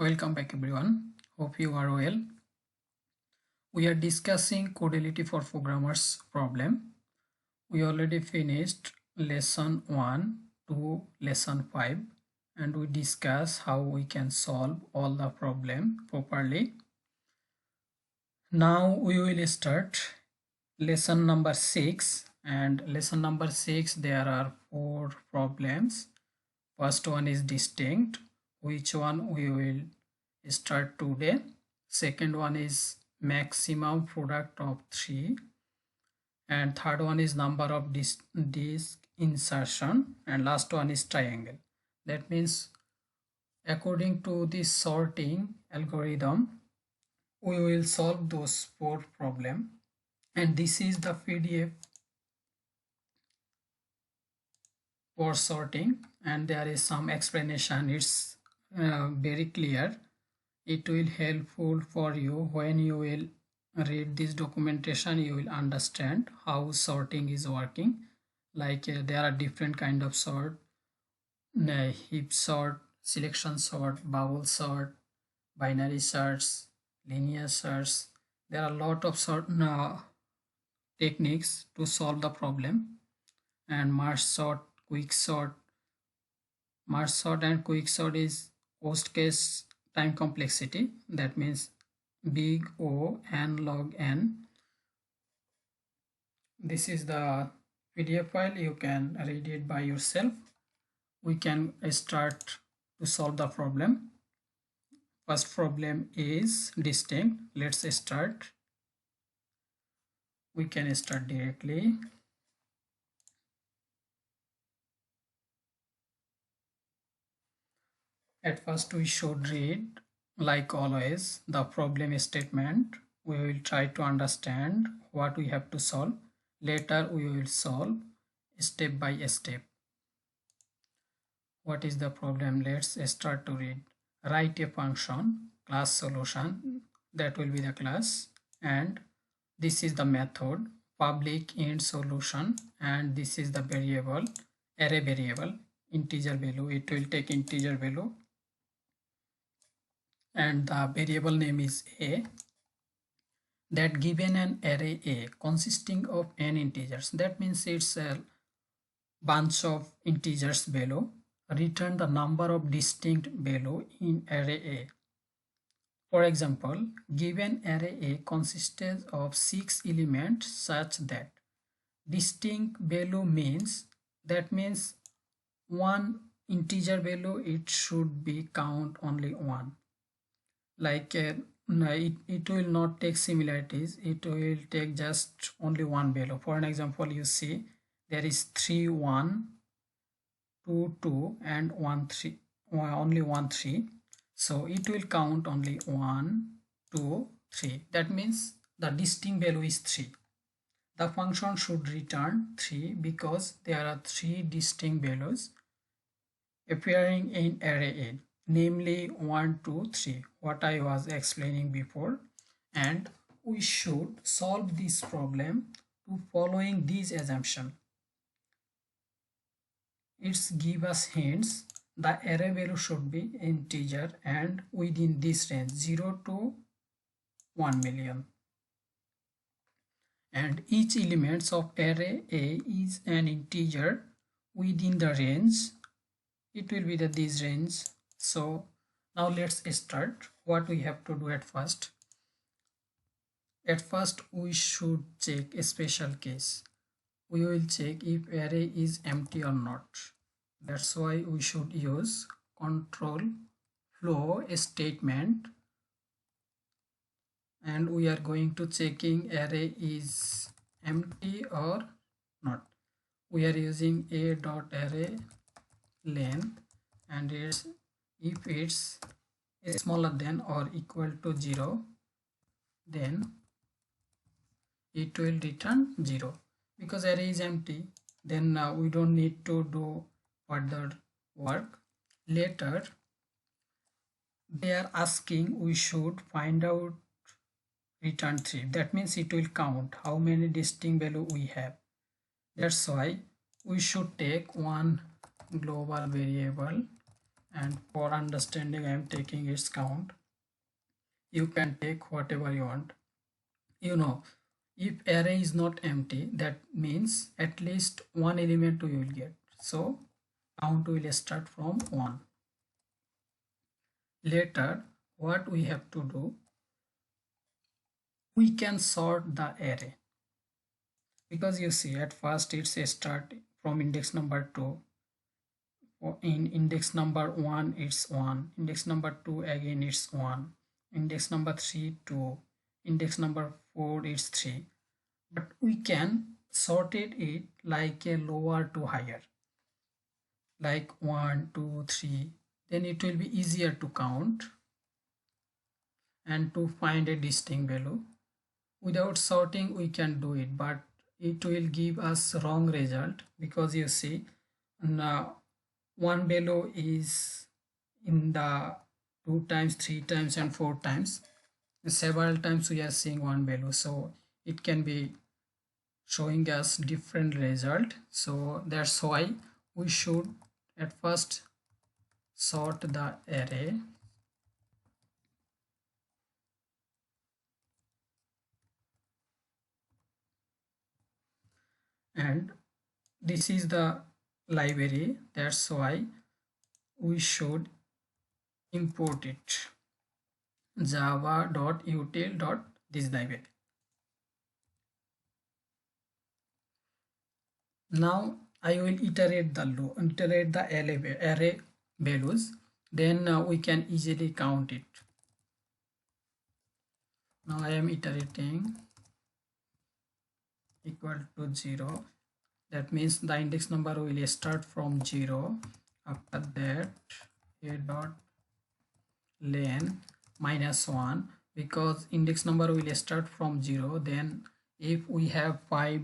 Welcome back everyone. Hope you are well. We are discussing codality for programmers problem. We already finished lesson 1 to lesson 5 and we discuss how we can solve all the problem properly. Now we will start lesson number 6, and lesson number 6 there are 4 problems. First one is distinct, which one we will start today. Second one is maximum product of 3, and third one is number of disk insertion, and last one is triangle. That means according to this sorting algorithm we will solve those 4 problem, and this is the PDF for sorting, and there is some explanation. It's very clear. It will helpful for you when you will read this documentation. You will understand how sorting is working. Like there are different kind of sort, heap sort, selection sort, bubble sort, binary search, linear search. There are a lot of sort techniques to solve the problem, and merge sort, quick sort. Merge sort and quick sort is post case time complexity. That means big O n log n. This is the PDF file. You can read it by yourself. We can start to solve the problem. First problem is distinct. Let's start. We can start directly. At first we should read, like always, the problem statement. We will try to understand what we have to solve. Later we will solve step by step. What is the problem? Let's start to read. Write a function, class solution, that will be the class, and this is the method, public int solution, and this is the variable, array variable, integer value. It will take integer value, and the variable name is a. That given an array a consisting of n integers, that means it's a bunch of integers value, return the number of distinct value in array a. For example, given array a consists of 6 elements such that distinct value means, that means one integer value, it should be count only one. Like it will not take similarities, it will take just only one value. For an example, you see there is 3 1 2 2 and 1 3, only 1 3, so it will count only 1 2 3. That means the distinct value is 3. The function should return 3 because there are 3 distinct values appearing in array A, namely 1 2 3, what I was explaining before. And we should solve this problem to following these assumption. It's give us hints. The array value should be integer and within this range 0 to 1 million, and each elements of array A is an integer within the range. It will be this range. So now let's start. What we have to do at first we should check a special case. We will check if array is empty or not. That's why we should use control flow statement, and we are going to checking array is empty or not. We are using a dot array length, and it's if it's smaller than or equal to 0, then it will return 0. Because array is empty, then we don't need to do further work. Later they are asking we should find out return 3. That means it will count how many distinct value we have. That's why we should take one global variable and for understanding I am taking its count. You can take whatever you want. You know, if array is not empty, that means at least one element we will get. So count will start from 1. Later, what we have to do, we can sort the array, because you see at first it's a start from index number 2. In index number 1 it's 1, index number 2 again it's 1, index number 3 2, index number 4 it's 3. But we can sorted it like a lower to higher, like 1 2 3. Then it will be easier to count and to find a distinct value. Without sorting we can do it, but it will give us wrong result, because you see now one value is in the 2 times 3 times and 4 times. Several times we are seeing one value, so it can be showing us different result. So that's why we should at first sort the array, and this is the library. That's why we should import it, java.util.this library. Now I will iterate the array values, then we can easily count it. Now I am iterating equal to 0. That means the index number will start from 0. After that a dot len -1, because index number will start from 0. Then if we have 5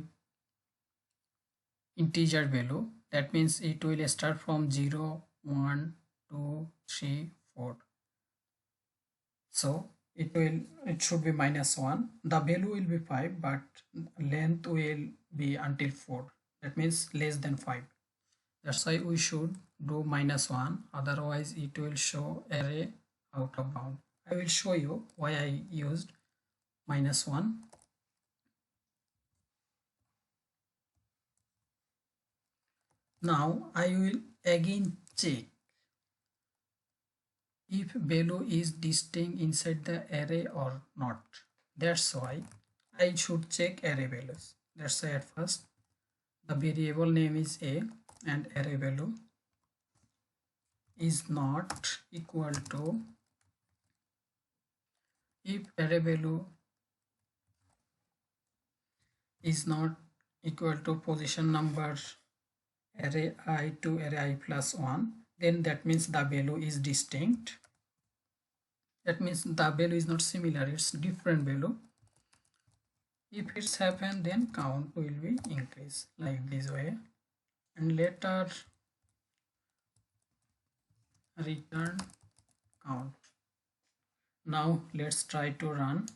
integer value, that means it will start from 0 1 2 3 4. So it should be -1. The value will be 5, but length will be until 4. That means less than 5. That's why we should do -1, otherwise it will show array out of bound. I will show you why I used -1. Now I will again check if value is distinct inside the array or not. That's why I should check array values. Let's say at first the variable name is a and array value is not equal to, if array value is not equal to position number array I to array I plus 1, then that means the value is distinct. That means the value is not similar, it's different value. If it's happened, then count will be increased like this way, and later return count. Now let's try to run.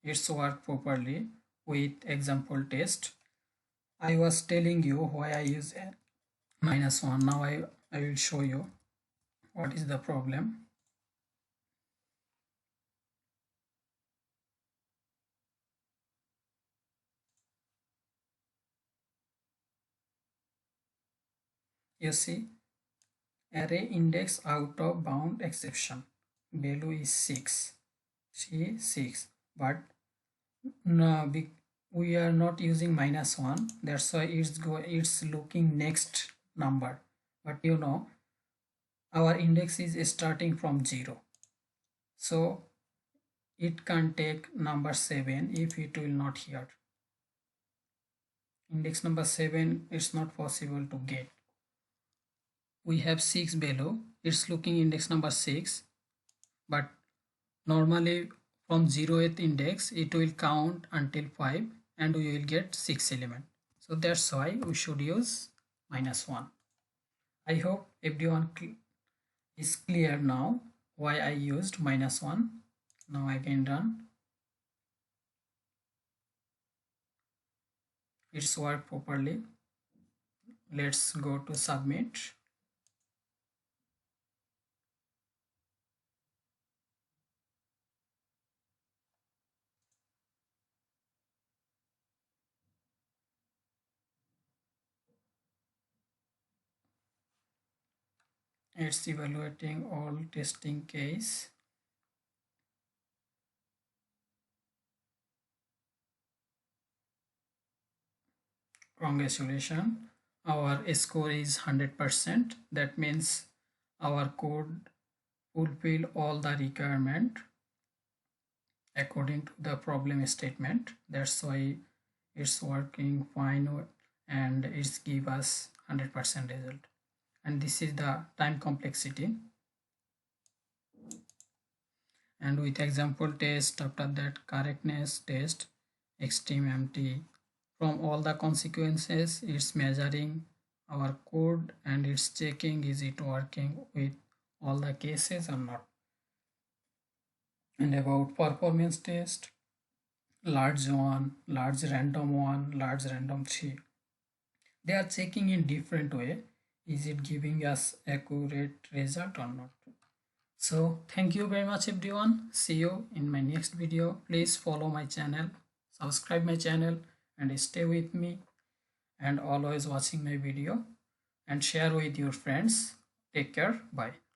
It's work properly with example test. I was telling you why I use -1. Now I will show you what is the problem. You see, array index out of bound exception, value is 6. See 6, but no, we are not using -1. That's why it's looking next number. But you know, our index is starting from 0, so it can take number 7 if it will not here. Index number 7 it's not possible to get. We have 6 value, it's looking index number 6, but normally from 0th index it will count until 5 and we will get 6 element. So that's why we should use -1. I hope everyone is clear now why I used -1. Now I can run. It's worked properly. let's go to submit. It's evaluating all testing case. Congratulations, our score is 100%. That means our code fulfill all the requirement according to the problem statement. That's why it's working fine and it's give us 100% result. And this is the time complexity. And with example test, after that correctness test, extreme empty, from all the consequences it's measuring our code and it's checking is it working with all the cases or not. And about performance test, large one, large random one, large random three, they are checking in different way, is it giving us accurate result or not. So thank you very much everyone, see you in my next video. Please follow my channel, subscribe my channel and stay with me and always watching my video and share with your friends. Take care, bye.